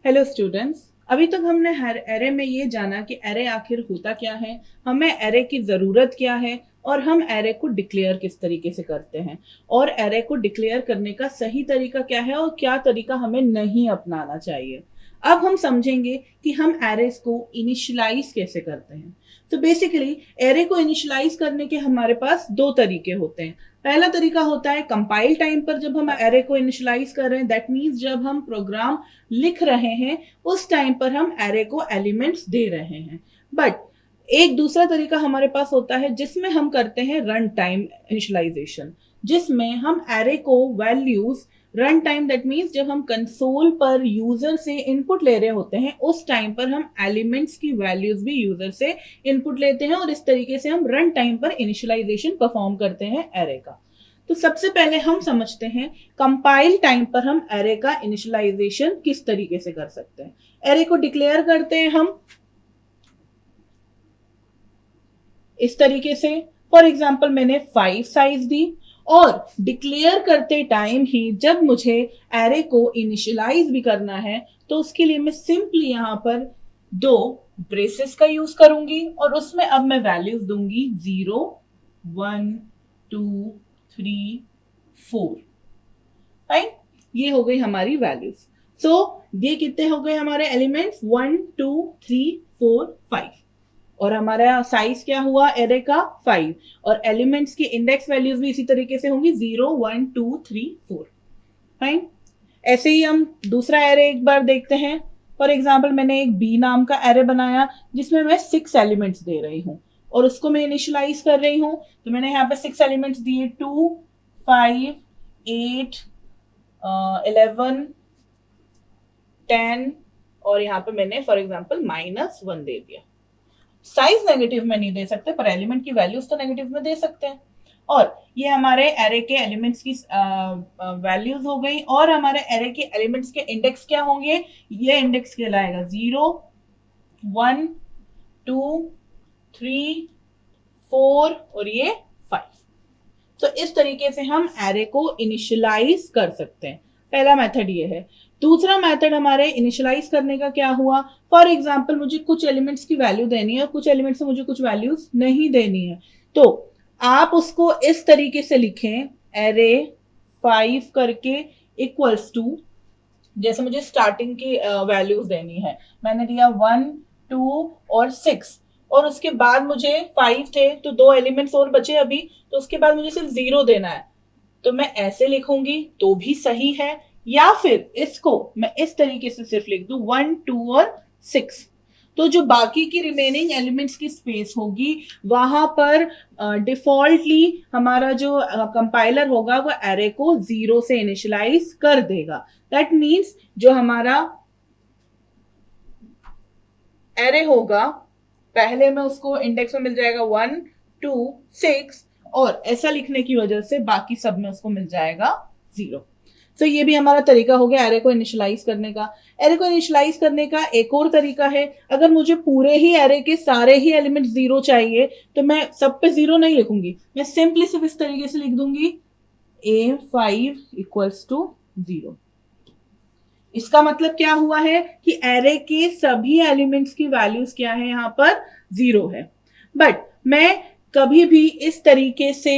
Hello students. अभी तक हमने हर एरे में ये जाना कि एरे आखिर होता क्या है, हमें एरे की ज़रूरत क्या है और हम एरे को डिक्लेयर किस तरीके से करते हैं और एरे को डिक्लेयर करने का सही तरीका क्या है और क्या तरीका हमें नहीं अपनाना चाहिए। अब हम समझेंगे कि हम एरेस को इनिशियलाइज कैसे करते हैं। तो बेसिकली एरे को इनिशियलाइज करने के हमारे पास दो तरीके होते हैं। पहला तरीका होता है कंपाइल टाइम पर जब हम एरे को इनिशियलाइज कर रहे हैं, दैट मीन्स जब हम प्रोग्राम लिख रहे हैं उस टाइम पर हम एरे को एलिमेंट्स दे रहे हैं। बट एक दूसरा तरीका हमारे पास होता है जिसमें हम करते हैं रन टाइम इनिशियलाइजेशन, जिसमें हम एरे को values run time, that means जब हम कंसोल पर यूजर से इनपुट ले रहे होते हैं उस टाइम पर हम एलिमेंट्स की वैल्यूज भी यूजर से इनपुट लेते हैं और इस तरीके से हम रन टाइम पर इनिशियलाइजेशन परफॉर्म करते हैं एरे का। तो सबसे पहले हम समझते हैं कंपाइल टाइम पर हम एरे का इनिशियलाइजेशन किस तरीके से कर सकते हैं। एरे को डिक्लेयर करते हैं हम इस तरीके से। फॉर एग्जाम्पल मैंने 5 साइज दी और डिक्लेयर करते टाइम ही जब मुझे एरे को इनिशियलाइज भी करना है तो उसके लिए मैं सिंपली यहां पर दो ब्रेसेस का यूज करूंगी और उसमें अब मैं वैल्यूज दूंगी 0 1 2 3 4। राइट, ये हो गई हमारी वैल्यूज। सो ये कितने हो गए हमारे एलिमेंट्स 1 2 3 4 5 और हमारा साइज क्या हुआ एरे का 5 और एलिमेंट्स की इंडेक्स वैल्यूज भी इसी तरीके से होंगी 0 1 2 3 4। फाइन। ऐसे ही हम दूसरा एरे एक बार देखते हैं। फॉर एग्जाम्पल मैंने एक बी नाम का एरे बनाया जिसमें मैं 6 एलिमेंट्स दे रही हूँ और उसको मैं इनिशियलाइज कर रही हूँ। तो मैंने यहाँ पे 6 एलिमेंट्स दिए 2 5 8 11 10 और यहाँ पे मैंने फॉर एग्जाम्पल -1 दे दिया। साइज नेगेटिव में नहीं दे सकते पर एलिमेंट की वैल्यूज तो नेगेटिव में दे सकते हैं। और ये हमारे एरे के एलिमेंट्स की वैल्यूज हो गई और हमारे एरे के एलिमेंट्स के इंडेक्स क्या होंगे, ये इंडेक्स कहलाएगा 0 1 2 3 4 और ये 5। तो इस तरीके से हम एरे को इनिशियलाइज कर सकते हैं। पहला मेथड ये है। दूसरा मेथड हमारे इनिशियलाइज करने का क्या हुआ, फॉर एग्जाम्पल मुझे कुछ एलिमेंट्स की वैल्यू देनी है और कुछ एलिमेंट्स से मुझे कुछ वैल्यूज नहीं देनी है। तो आप उसको इस तरीके से लिखें, एरे 5 करके इक्वल्स टू, जैसे मुझे स्टार्टिंग की वैल्यूज देनी है, मैंने दिया 1 2 और 6 और उसके बाद मुझे 5 थे तो दो एलिमेंट्स और बचे अभी, तो उसके बाद मुझे सिर्फ 0 देना है। तो मैं ऐसे लिखूंगी तो भी सही है, या फिर इसको मैं इस तरीके से सिर्फ लिख दूं 1 2 और 6। तो जो बाकी की रिमेनिंग एलिमेंट्स की स्पेस होगी वहां पर डिफॉल्टली हमारा जो कंपाइलर होगा वो एरे को 0 से इनिशियलाइज कर देगा। दैट मीन्स जो हमारा एरे होगा पहले में उसको इंडेक्स में मिल जाएगा 1 2 6 और ऐसा लिखने की वजह से बाकी सब में उसको मिल जाएगा 0। तो ये भी हमारा तरीका हो गया एरे को इनिशियलाइज करने का। एरे को इनिशियलाइज करने का एक और तरीका है, अगर मुझे पूरे ही एरे के सारे ही एलिमेंट 0 चाहिए तो मैं सब पे 0 नहीं लिखूंगी, मैं सिंपली सिर्फ इस तरीके से लिख दूंगी A5 इक्वल्स टू 0। इसका मतलब क्या हुआ है कि एरे के सभी एलिमेंट्स की वैल्यूज क्या है, यहां पर 0 है। बट मैं कभी भी इस तरीके से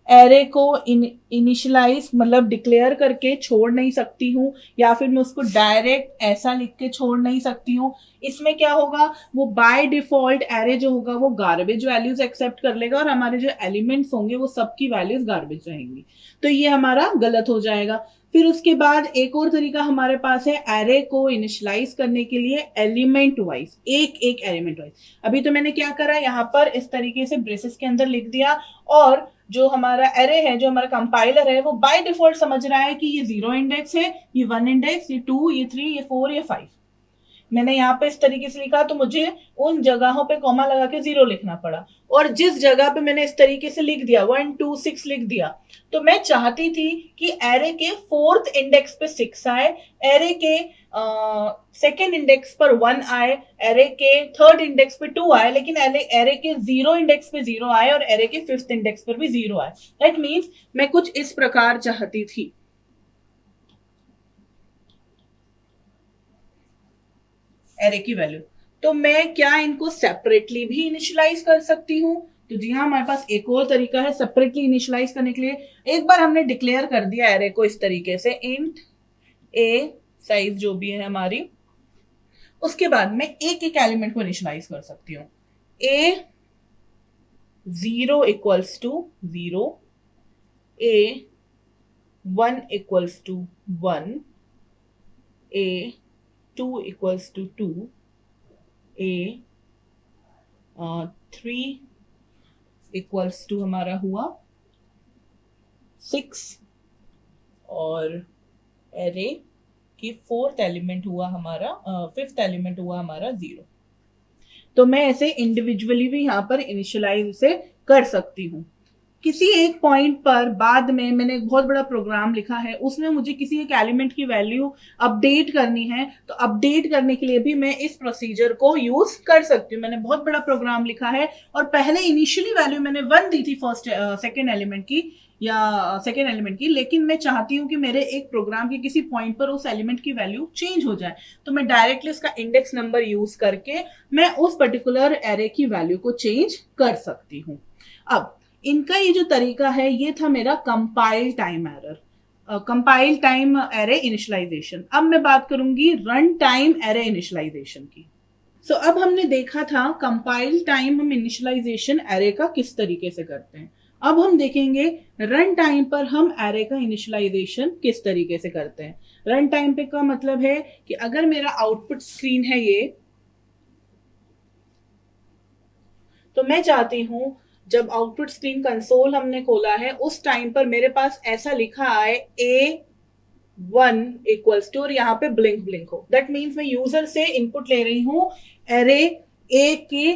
एरे को इनिशियलाइज मतलब डिक्लेयर करके छोड़ नहीं सकती हूँ या फिर मैं उसको डायरेक्ट ऐसा लिख के छोड़ नहीं सकती हूँ। इसमें क्या होगा, वो बाय डिफॉल्ट एरे जो होगा वो गार्बेज वैल्यूज एक्सेप्ट कर लेगा और हमारे जो एलिमेंट्स होंगे वो सबकी वैल्यूज गार्बेज रहेंगी, तो ये हमारा गलत हो जाएगा। फिर उसके बाद एक और तरीका हमारे पास है एरे को इनिशियलाइज करने के लिए एलिमेंट वाइज, एक एक एलिमेंट वाइज। अभी तो मैंने क्या करा, यहाँ पर इस तरीके से ब्रेसेस के अंदर लिख दिया और जो हमारा एरे है, जो हमारा कंपाइलर है, वो बाय डिफॉल्ट समझ रहा है कि ये 0 इंडेक्स है, ये 1 इंडेक्स, ये 2, ये 3, ये 4, ये 5। मैंने यहाँ पे इस तरीके से लिखा तो मुझे उन जगहों पे कॉमा लगा के 0 लिखना पड़ा और जिस जगह पे मैंने इस तरीके से लिख दिया 1 2 6 लिख दिया, तो मैं चाहती थी कि एरे के 4th इंडेक्स पे 6 आए, एरे के सेकेंड इंडेक्स पर 1 आए, एरे के 3rd इंडेक्स पे 2 आए, लेकिन एरे के 0 इंडेक्स पे 0 आए और एरे के 5th इंडेक्स पर भी 0 आए। दैट मीन्स मैं कुछ इस प्रकार चाहती थी। एरे की वैल्यू। तो मैं क्या इनको सेपरेटली भी इनिशियलाइज कर सकती हूँ? तो जी हाँ, हमारे पास एक और तरीका है सेपरेटली इनिशियलाइज करने के लिए। एक बार हमने डिक्लेयर कर दिया एरे को इस तरीके से, इंट ए साइज जो भी है हमारी, उसके बाद मैं एक एक एलिमेंट को इनिशियलाइज कर सकती हूँ। A 0 equals to 0, a 1 equals to 1, a 2 equals to 2, a 3 equals to हमारा हुआ 6, और एरे की फोर्थ एलिमेंट हुआ हमारा, फिफ्थ एलिमेंट हुआ हमारा 0। तो मैं ऐसे इंडिविजुअली भी यहाँ पर इनिशियलाइज से कर सकती हूँ। किसी एक पॉइंट पर बाद में मैंने एक बहुत बड़ा प्रोग्राम लिखा है, उसमें मुझे किसी एक एलिमेंट की वैल्यू अपडेट करनी है, तो अपडेट करने के लिए भी मैं इस प्रोसीजर को यूज कर सकती हूँ। मैंने बहुत बड़ा प्रोग्राम लिखा है और पहले इनिशियली वैल्यू मैंने 1 दी थी फर्स्ट सेकेंड एलिमेंट की या सेकेंड एलिमेंट की, लेकिन मैं चाहती हूँ कि मेरे एक प्रोग्राम के किसी पॉइंट पर उस एलिमेंट की वैल्यू चेंज हो जाए, तो मैं डायरेक्टली उसका इंडेक्स नंबर यूज करके मैं उस पर्टिकुलर एरे की वैल्यू को चेंज कर सकती हूँ। अब इनका ये जो तरीका है, ये था मेरा compile time error, compile time array initialisation. अब मैं बात करूंगी रन टाइम एरे इनिशियलाइजेशन की। सो अब हमने देखा था कंपाइल टाइम हम इनिशियलाइजेशन एरे का किस तरीके से करते हैं। अब हम देखेंगे रन टाइम पर हम एरे का इनिशियलाइजेशन किस तरीके से करते हैं। रन टाइम पे का मतलब है कि अगर मेरा आउटपुट स्क्रीन है ये, तो मैं चाहती हूं जब आउटपुट स्क्रीन कंसोल हमने खोला है उस टाइम पर मेरे पास ऐसा लिखा आए A1 इक्वल्स टू, और यहाँ पे ब्लिंक ब्लिंक हो। दैट मीन्स मैं यूजर से इनपुट ले रही हूँ एरे ए के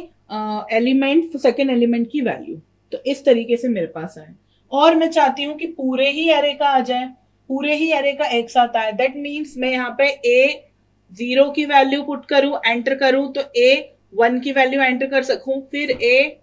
एलिमेंट, सेकेंड एलिमेंट की वैल्यू, तो इस तरीके से मेरे पास आए। और मैं चाहती हूँ कि पूरे ही एरे का आ जाए, पूरे ही एरे का एक साथ आए। दैट मीन्स मैं यहाँ पे A0 की वैल्यू पुट करूं, एंटर करूं, तो A1 की वैल्यू एंटर कर सकूं, फिर A2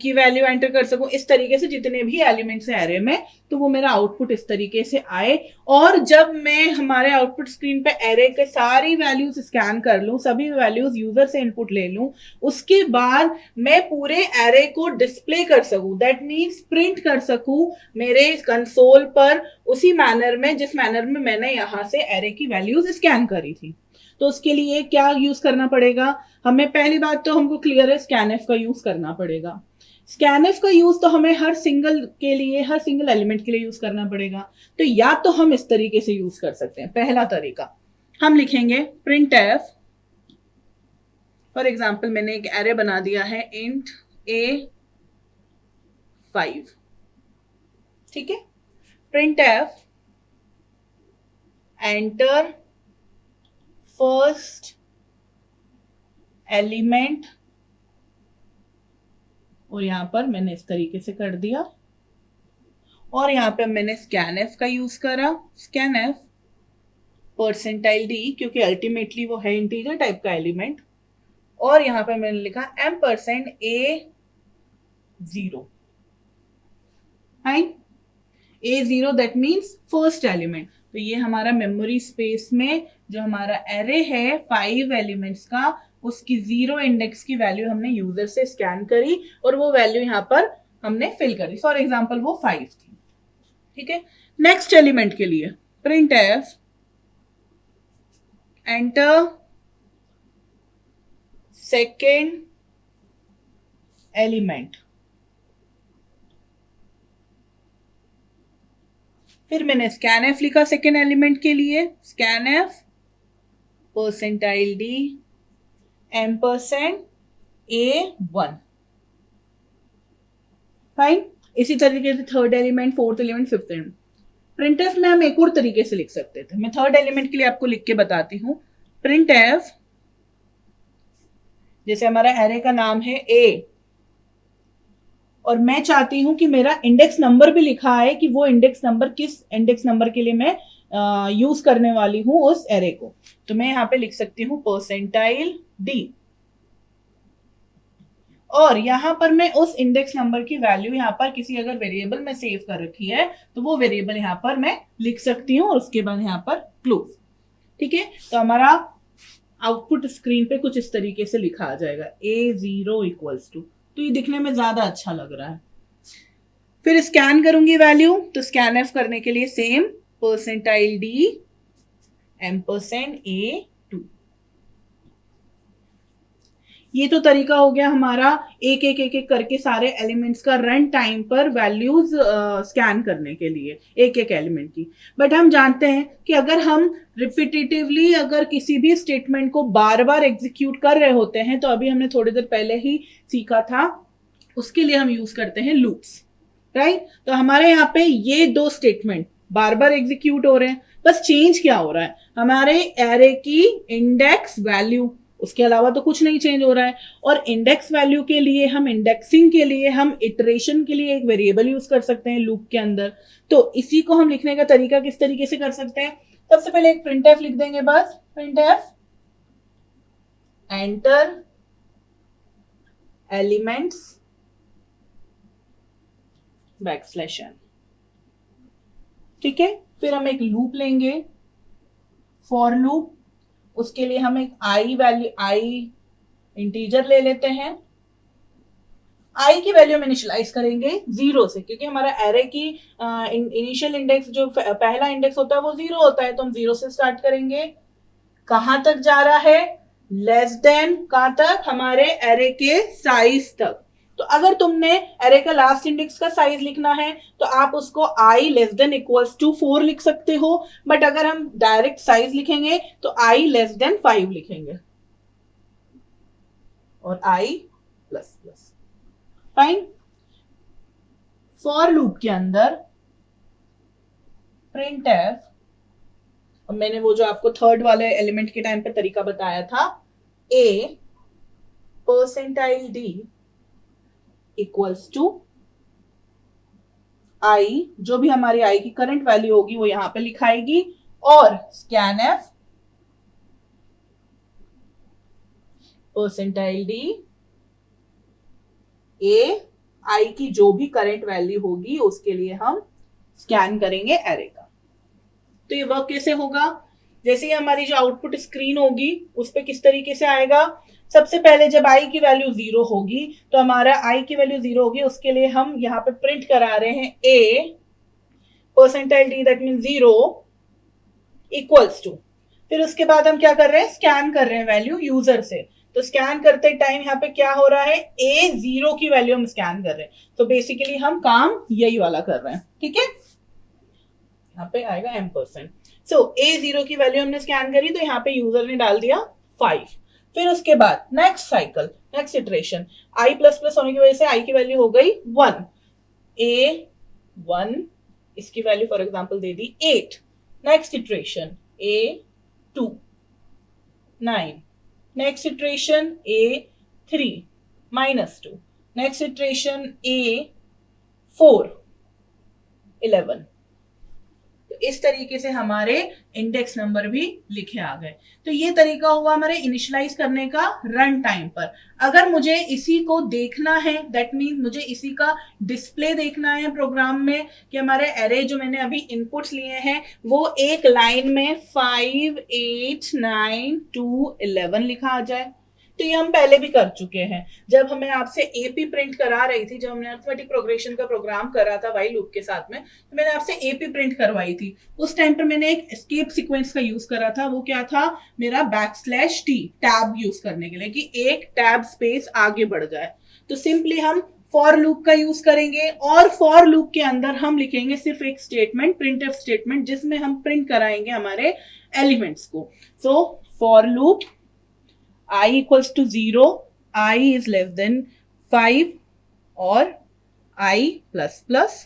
की वैल्यू एंटर कर सकूं। इस तरीके से जितने भी एलिमेंट्स हैं एरे में, तो वो मेरा आउटपुट इस तरीके से आए। और जब मैं हमारे आउटपुट स्क्रीन पे एरे के सारी वैल्यूज स्कैन कर लूं, सभी वैल्यूज यूजर से इनपुट ले लूं, उसके बाद मैं पूरे एरे को डिस्प्ले कर सकूं, दैट मीन्स प्रिंट कर सकूं मेरे कंसोल पर उसी मैनर में जिस मैनर में मैंने यहां से एरे की वैल्यूज स्कैन करी थी। तो उसके लिए क्या यूज करना पड़ेगा हमें? पहली बात तो हमको क्लियर है, स्कैनएफ का यूज करना पड़ेगा। स्कैनएफ का यूज तो हमें हर सिंगल के लिए, हर सिंगल एलिमेंट के लिए यूज करना पड़ेगा। तो या तो हम इस तरीके से यूज कर सकते हैं। पहला तरीका हम लिखेंगे प्रिंट एफ, फॉर एग्जाम्पल मैंने एक एरे बना दिया है इंट A5, ठीक है। Print F enter first element, और यहां पर मैंने इस तरीके से कर दिया, और यहां पे मैंने स्कैनएफ का यूज करा, स्कैनएफ परसेंटाइल डी, क्योंकि अल्टीमेटली वो है इंटीजर टाइप का एलिमेंट, और यहां पर मैंने लिखा M% A0, A0 that means first element. तो ये हमारा मेमोरी स्पेस में जो हमारा एरे है 5 एलिमेंट्स का, उसकी 0 इंडेक्स की वैल्यू हमने यूजर से स्कैन करी और वो वैल्यू यहाँ पर हमने फिल करी। फॉर एग्जाम्पल वो 5 थी, ठीक है। नेक्स्ट एलिमेंट के लिए print F enter second element, फिर मैंने स्कैनएफ लिखा सेकेंड एलिमेंट के लिए, scanf percentile D M% A1, fine. इसी तरीके से third element, fourth element, fifth element. Printf में हम एक और तरीके से लिख सकते थे। मैं थर्ड एलिमेंट के लिए आपको लिख के बताती हूँ। प्रिंटएफ, जैसे हमारा एरे का नाम है A, और मैं चाहती हूं कि मेरा इंडेक्स नंबर भी लिखा है कि वो इंडेक्स नंबर किस इंडेक्स नंबर के लिए मैं यूज करने वाली हूं उस एरे को, तो मैं यहां पे लिख सकती हूं परसेंटाइल डी, और यहां पर मैं उस इंडेक्स नंबर की वैल्यू यहां पर किसी अगर वेरिएबल में सेव कर रखी है तो वो वेरिएबल यहां पर मैं लिख सकती हूं, और उसके बाद यहां पर क्लोज, ठीक है। तो हमारा आउटपुट स्क्रीन पे कुछ इस तरीके से लिखा आ जाएगा A0 इक्वल्स टू, तो ये दिखने में ज्यादा अच्छा लग रहा है। फिर स्कैन करूंगी वैल्यू, तो स्कैन एफ करने के लिए same percentile d ampersand A2। ये तो तरीका हो गया हमारा एक एक एक एक करके सारे एलिमेंट्स का रन टाइम पर वैल्यूज स्कैन करने के लिए एक एक एलिमेंट की। बट हम जानते हैं कि अगर हम रिपीटेटिवली अगर किसी भी स्टेटमेंट को बार बार एग्जीक्यूट कर रहे होते हैं, तो अभी हमने थोड़ी देर पहले ही सीखा था, उसके लिए हम यूज करते हैं लूप्स, राइट। तो हमारे यहाँ पे ये दो स्टेटमेंट बार बार एग्जीक्यूट हो रहे हैं, बस चेंज क्या हो रहा है, हमारे एरे की इंडेक्स वैल्यू, उसके अलावा तो कुछ नहीं चेंज हो रहा है। और इंडेक्स वैल्यू के लिए हम इंडेक्सिंग के लिए हम इटरेशन के लिए एक वेरिएबल यूज कर सकते हैं लूप के अंदर। तो इसी को हम लिखने का तरीका किस तरीके से कर सकते हैं, सबसे पहले एक प्रिंटफ लिख देंगे, बस printf enter elements backslash n, ठीक है। फिर हम एक लूप लेंगे फॉर लूप, उसके लिए हम एक आई वैल्यू, आई इंटीजर ले लेते हैं, आई की वैल्यू हम इनिशियलाइज करेंगे 0 से, क्योंकि हमारा एरे की इनिशियल इंडेक्स जो पहला इंडेक्स होता है वो 0 होता है, तो हम 0 से स्टार्ट करेंगे। कहां तक जा रहा है, लेस देन, कहां तक, हमारे एरे के साइज तक। तो अगर तुमने एरे का लास्ट इंडेक्स का साइज लिखना है तो आप उसको आई लेस देन इक्वल्स टू 4 लिख सकते हो, बट अगर हम डायरेक्ट साइज लिखेंगे तो आई लेस देन 5 लिखेंगे और I plus plus, fine. For loop के अंदर प्रिंट एफ, मैंने वो जो आपको थर्ड वाले एलिमेंट के टाइम पे तरीका बताया था, ए परसेंटाइल डी इक्वल्स टू आई, जो भी हमारी आई की करंट वैल्यू होगी वो यहां पे लिखाएगी, और scan F percentile D A, I की जो भी करंट वैल्यू होगी उसके लिए हम स्कैन करेंगे एरे का। तो ये वर्क कैसे होगा, जैसे ही हमारी जो आउटपुट स्क्रीन होगी उस पर किस तरीके से आएगा, सबसे पहले जब आई की वैल्यू 0 होगी तो हमारा आई की वैल्यू 0 होगी, उसके लिए हम यहाँ पे प्रिंट करा रहे हैं A percentile D that mean 0 equals to, फिर उसके बाद हम क्या कर रहे हैं, स्कैन कर रहे हैं वैल्यू यूजर से। तो स्कैन करते टाइम यहाँ पे क्या हो रहा है, A0 की वैल्यू हम स्कैन कर रहे हैं, तो बेसिकली हम काम यही वाला कर रहे हैं, ठीक है। यहाँ पे आएगा M%। सो A0 की वैल्यू हमने स्कैन करी तो यहाँ पे यूजर ने डाल दिया 5। फिर उसके बाद नेक्स्ट साइकिल, नेक्स्ट इटरेशन, आई प्लस प्लस होने की वजह से आई की वैल्यू हो गई 1, A1 इसकी value for example they the 8, next iteration A2 9, next iteration A3 -2, next iteration A4 11। तो इस तरीके से हमारे इंडेक्स नंबर भी लिखे आ गए। तो ये तरीका हुआ हमारे इनिशियलाइज करने का रन टाइम पर। अगर मुझे इसी को देखना है, दैट मीन मुझे इसी का डिस्प्ले देखना है प्रोग्राम में, कि हमारे एरे जो मैंने अभी इनपुट्स लिए हैं वो एक लाइन में 5 8 9 2 11 लिखा आ जाए, तो ये हम पहले भी कर चुके हैं। जब हमें आपसे एपी प्रिंट करा रही थी, जब हमने अरिथमेटिक प्रोग्रेशन का प्रोग्राम करा था व्हाइल लूप के साथ में, तो मैंने आपसे एपी प्रिंट करवाई थी। उस टाइम पर मैंने एक एस्केप सीक्वेंस का यूज करा था, वो क्या था, मेरा _t टैब यूज करने के लिए, कि एक टैब स्पेस आगे बढ़ जाए। तो सिंपली हम फॉर लूप का यूज करेंगे, और फॉर लूप के अंदर हम लिखेंगे सिर्फ एक स्टेटमेंट, प्रिंटफ स्टेटमेंट, जिसमें हम प्रिंट कराएंगे हमारे एलिमेंट्स को। So for loop I equals to 0, I is less than 5 और I plus plus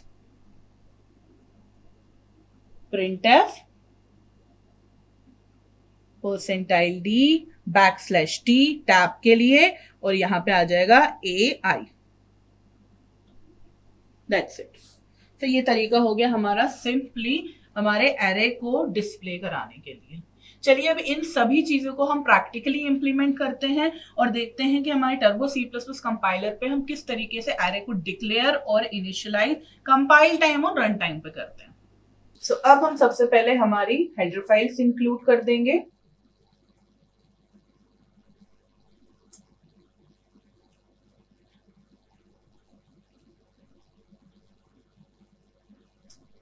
printf percentile d \t tab के लिए, और यहां पे आ जाएगा AI। That's it। तो ये तरीका हो गया हमारा सिंपली हमारे एरे को डिस्प्ले कराने के लिए। चलिए अब इन सभी चीजों को हम प्रैक्टिकली इंप्लीमेंट करते हैं और देखते हैं कि हमारे टर्बो C++ कंपाइलर पे हम किस तरीके से एरे को डिक्लेयर और इनिशियलाइज कंपाइल टाइम और रन टाइम पे करते हैं। सो अब हम सबसे पहले हमारी हेडर फाइल्स इंक्लूड कर देंगे।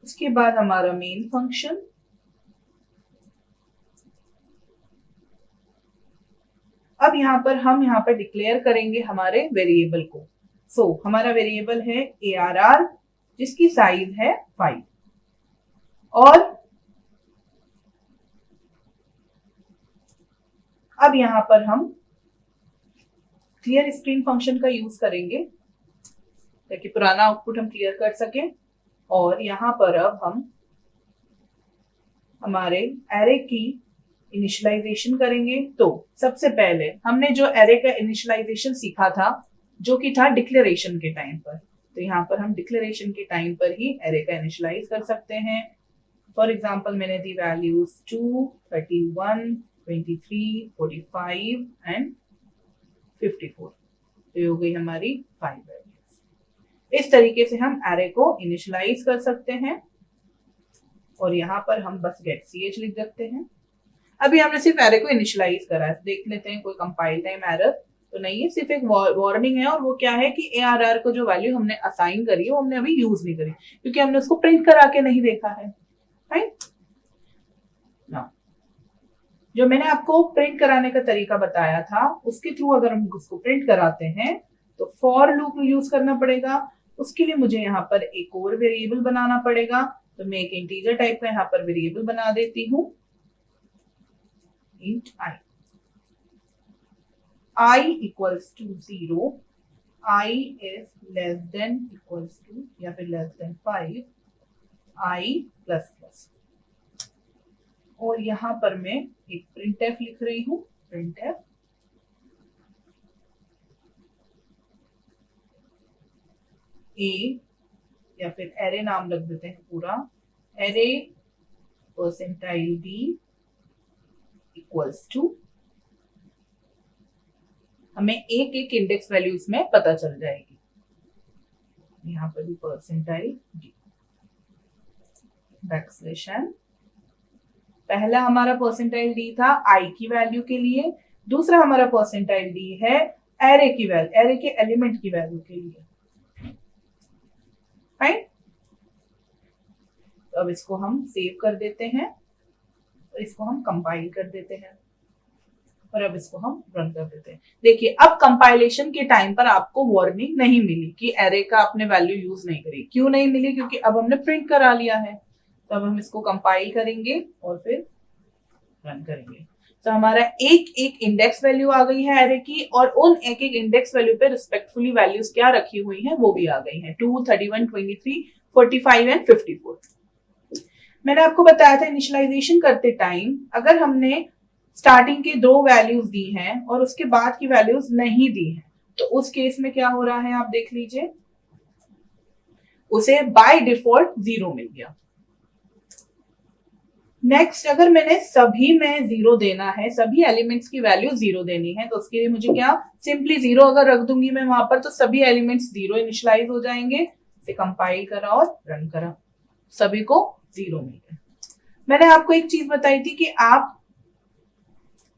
उसके बाद हमारा मेन फंक्शन, अब हम यहाँ पर डिक्लेयर करेंगे हमारे वेरिएबल को। हमारा वेरिएबल है ARR जिसकी साइज है 5 और अब यहाँ पर हम क्लियर स्क्रीन फंक्शन का यूज करेंगे ताकि पुराना आउटपुट हम क्लियर कर सकें। और यहाँ पर अब हम हमारे एरे की इनिशियलाइजेशन करेंगे। तो सबसे पहले हमने जो एरे का इनिशियलाइजेशन सीखा था जो कि था डिक्लेरेशन के टाइम पर, तो यहाँ पर हम डिक्लेरेशन के टाइम पर ही एरे का इनिशियलाइज कर सकते हैं। फॉर एग्जाम्पल मैंने दी वैल्यूज 2, 31, 23, 45 एंड 54, तो ये हो गई हमारी 5 वैल्यूज। इस तरीके से हम एरे को इनिशियलाइज कर सकते हैं और यहाँ पर हम बस गेट ch लिख सकते हैं। अभी हमने सिर्फ एरे को इनिशियलाइज करा है, देख लेते हैं कोई कंपाइल टाइम एरर तो नहीं है, सिर्फ एक वार्निंग है और वो क्या है कि ARR को जो वैल्यू हमने असाइन करी है वो हमने अभी यूज नहीं करी क्योंकि हमने उसको प्रिंट करा के नहीं देखा है। राइट ना, जो मैंने आपको प्रिंट कराने का तरीका बताया था उसके थ्रू अगर हम उसको प्रिंट कराते हैं तो फॉर लूप यूज करना पड़ेगा। उसके लिए मुझे यहाँ पर एक और वेरिएबल बनाना पड़ेगा, तो मैं एक इंटीजर टाइप का यहाँ पर वेरिएबल बना देती हूँ, int I equals to 0, I is less than equals to या फिर less than 5, I plus plus। और यहाँ पर मैं एक printf लिख रही हूँ, printf a या फिर array नाम लग देते हैं पूरा, array percentile d equals to, हमें एक एक इंडेक्स वैल्यू इसमें पता चल जाएगी। यहाँ पर भी परसेंटाइल डी बैकस्लैश n, पहला हमारा परसेंटाइल डी था आई की वैल्यू के लिए, दूसरा हमारा परसेंटाइल डी है एरे की वैल्यू, एरे के एलिमेंट की वैल्यू के लिए। राइट, तो अब इसको हम सेव कर देते हैं और इसको हम कंपाइल कर देते हैं और अब इसको हम रन कर देते हैं। देखिए अब कंपाइलेशन के टाइम पर आपको वार्निंग नहीं मिली कि एरे का आपने वैल्यू यूज नहीं करी। क्यों नहीं मिली? क्योंकि अब हमने प्रिंट करा लिया है। तो अब हम इसको कंपाइल करेंगे और फिर रन करेंगे। तो हमारा एक एक इंडेक्स वैल्यू आ गई है एरे की और उन एक एक इंडेक्स वैल्यू पे रिस्पेक्टफुली वैल्यूज क्या रखी हुई हैं वो भी आ गई हैं, 2, 31, 23, 45 एंड 54। मैंने आपको बताया था इनिशियलाइजेशन करते टाइम अगर हमने स्टार्टिंग के 2 वैल्यूज दी हैं और उसके बाद की वैल्यूज नहीं दी हैं तो उस केस में क्या हो रहा है आप देख लीजिए, उसे बाय डिफॉल्ट 0 मिल गया। नेक्स्ट अगर मैंने सभी में 0 देना है, सभी एलिमेंट्स की वैल्यू 0 देनी है तो उसके लिए मुझे क्या सिंपली 0 अगर रख दूंगी मैं वहां पर तो सभी एलिमेंट्स 0 इनिशियलाइज हो जाएंगे। इसे कंपाइल करा और रन करा, सभी को 0 मिल गया। मैंने आपको एक चीज बताई थी कि आप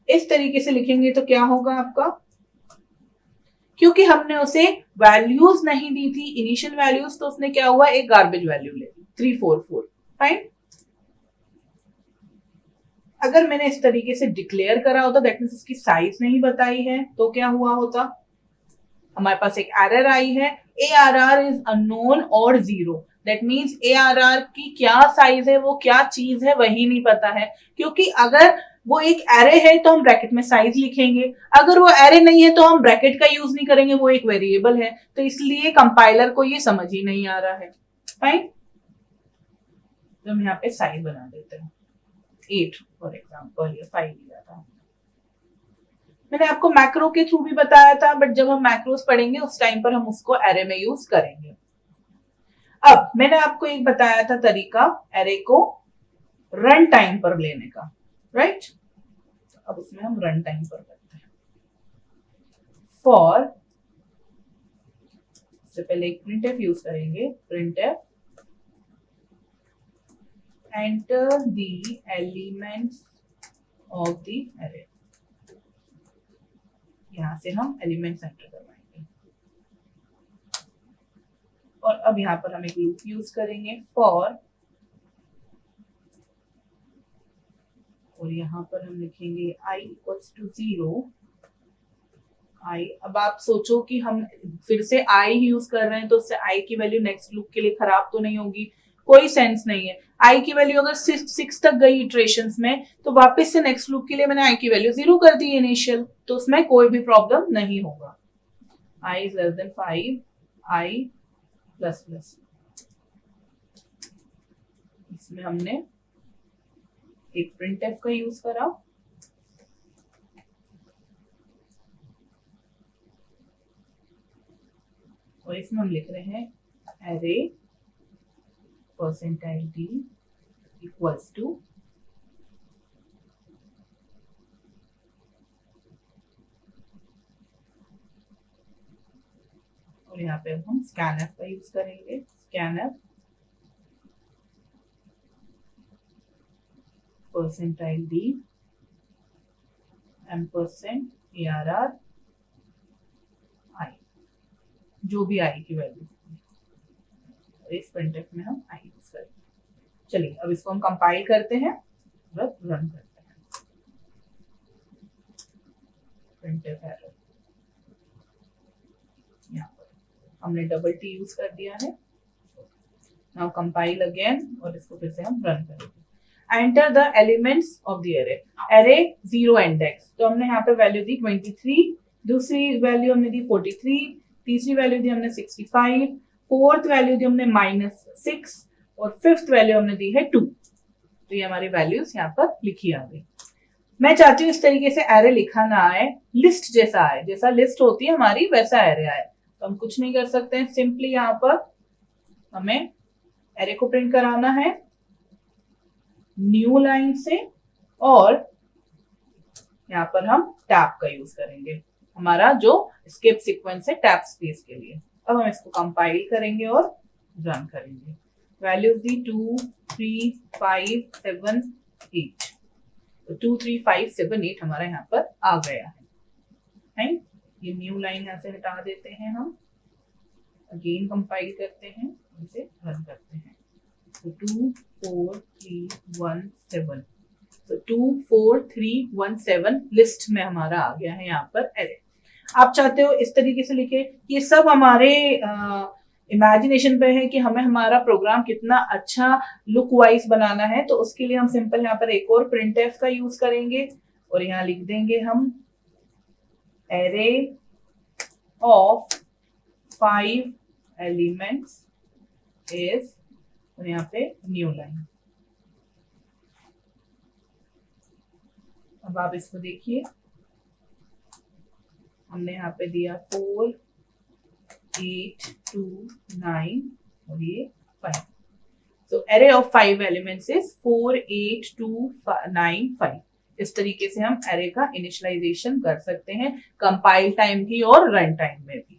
इस तरीके से लिखेंगे तो क्या होगा आपका, क्योंकि हमने उसे वैल्यूज नहीं दी थी इनिशियल वैल्यूज तो उसने क्या हुआ एक गार्बेज वैल्यू ले ली 344। फाइन, अगर मैंने इस तरीके से डिक्लेयर करा होता दैट मींस उसकी साइज नहीं बताई है तो क्या हुआ होता, हमारे पास एक एरर आई है ARR इज अननोन और 0, दैट मींस ARR की क्या साइज है वो क्या चीज है वही नहीं पता है। क्योंकि अगर वो एक एरे है तो हम ब्रैकेट में साइज लिखेंगे, अगर वो एरे नहीं है तो हम ब्रैकेट का यूज नहीं करेंगे, वो एक वेरिएबल है, तो इसलिए कंपाइलर को ये समझ ही नहीं आ रहा है। फाइन, तो हम यहाँ पे साइज बना देते हैं 8 फॉर एग्जाम्पल, या 5 लिया था। मैंने आपको मैक्रो के थ्रू भी बताया था बट जब हम मैक्रोस पढ़ेंगे उस टाइम पर हम उसको एरे में यूज करेंगे। अब मैंने आपको एक बताया था तरीका एरे को रन टाइम पर लेने का, राइट? अब उसमें हम रन टाइम पर करते हैं। फॉर से पहले एक प्रिंटफ यूज करेंगे, printf enter the elements of the array, यहां से हम एलिमेंट्स एंटर करवाएंगे और अब यहां पर हम एक लूप यूज करेंगे फॉर और यहाँ पर हम लिखेंगे i इक्वल्स टू 0। आई, अब आप सोचो कि हम फिर से आई यूज कर रहे हैं तो उससे आई की वैल्यू नेक्स्ट लूप के लिए खराब तो नहीं होगी, कोई सेंस नहीं है। आई की वैल्यू अगर 6 तक गई इटरेशंस में तो वापस से नेक्स्ट लूप के लिए मैंने आई की वैल्यू 0 कर दी इनिशियल, तो उसमें कोई भी प्रॉब्लम नहीं होगा। I is less than 5, I plus plus, इसमें हमने एक प्रिंटफ का यूज करा, और इसमें हम लिख रहे हैं array percentile d equals to और यहाँ पे हम स्कैनफ का यूज करेंगे, scanf percentile d ampersand ARR i, जो भी आई की वैल्यू, इस प्रिंटफ में हम आई यूज करेंगे। चलिए अब इसको हम कंपाइल करते हैं और रन करते हैं। प्रिंटफ एरर, यहाँ पर हमने डबल टी यूज कर दिया है। नाउ कंपाइल अगेन और इसको फिर से हम रन करेंगे। Enter the elements of the array, array 0 index, तो हमने यहाँ पे वैल्यू दी 23, दूसरी वैल्यू हमने दी 43, तीसरी वैल्यू दी हमने 65, फोर्थ वैल्यू दी हमने -6 और फिफ्थ वैल्यू हमने दी है 2। तो ये हमारी वैल्यूज यहाँ पर लिखी आ गई। मैं चाहती हूँ इस तरीके से एरे लिखा ना आए, लिस्ट जैसा आए, जैसा लिस्ट होती है हमारी वैसा एरे आए। तो हम कुछ नहीं कर सकते हैं, सिंपली यहाँ पर हमें एरे को प्रिंट कराना है न्यू लाइन से, और यहाँ पर हम टैब का यूज करेंगे, हमारा जो स्किप सीक्वेंस है टैब स्पेस के लिए। अब हम इसको कंपाइल करेंगे और रन करेंगे। वैल्यूज दी 2, 3, 5, 7, 8, तो 2, 3, 5, 7, 8 हमारा यहाँ पर आ गया है। ये न्यू लाइन यहाँ से हटा देते हैं हम, अगेन कंपाइल करते हैं, इसे रन करते हैं। तो 2, 4, 3, 1, 7, तो 2, 4, 3, 1, 7 लिस्ट में हमारा आ गया है यहाँ पर एरे। आप चाहते हो इस तरीके से लिखे, ये सब हमारे इमेजिनेशन पे है कि हमें हमारा प्रोग्राम कितना अच्छा लुक वाइज बनाना है। तो उसके लिए हम सिंपल यहाँ पर एक और प्रिंटफ का यूज करेंगे और यहाँ लिख देंगे हम एरे ऑफ 5 एलिमेंट्स इज, और यहाँ पे न्यू लाइन। अब आप इसको देखिए, हमने यहाँ पे दिया 4, 8, 2, 9 और ये 5। So array of 5 elements is 4, 8, 2, 9, 5। इस तरीके से हम array का इनिशियलाइजेशन कर सकते हैं कंपाइल टाइम भी और रन टाइम में भी।